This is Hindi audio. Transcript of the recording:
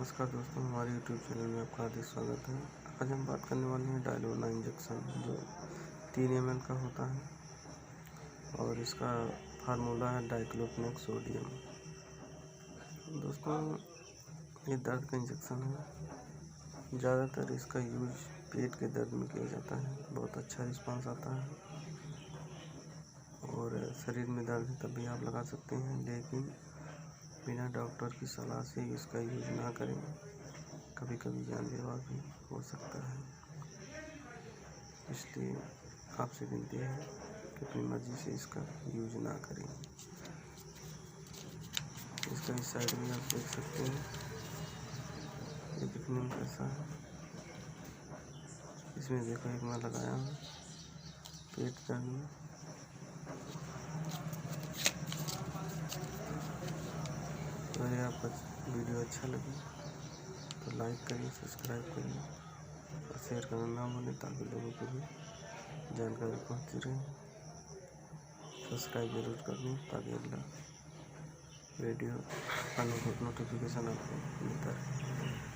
नमस्कार दोस्तों, हमारे YouTube चैनल में आपका हार्दिक स्वागत है। आज हम बात करने वाले हैं डायलोना इंजेक्शन, जो 3 ml का होता है और इसका फार्मूला है डाइक्लोफेनेक सोडियम। दोस्तों, ये दर्द का इंजेक्शन है। ज़्यादातर इसका यूज पेट के दर्द में किया जाता है। बहुत अच्छा रिस्पांस आता है और शरीर में दर्द है तब भी आप लगा सकते हैं, लेकिन बिना डॉक्टर की सलाह से इसका यूज ना करें। कभी कभी जानलेवा भी हो सकता है, इसलिए आपसे विनती है कि अपनी मर्जी से इसका यूज ना करें। इसका इस साइड भी आप देख सकते हैं, ये दिखने में कैसा है। इसमें देखो, एक मैं लगाया हूँ पेट दर्द में। अगर आपका वीडियो अच्छा लगे तो लाइक करिए, सब्सक्राइब करिए और शेयर करना ना भूलें, ताकि लोगों को भी जानकारी पहुंचती रहे। सब्सक्राइब जरूर कर लें ताकि अगला वीडियो का नोटिफिकेशन आपको मिलता रहे।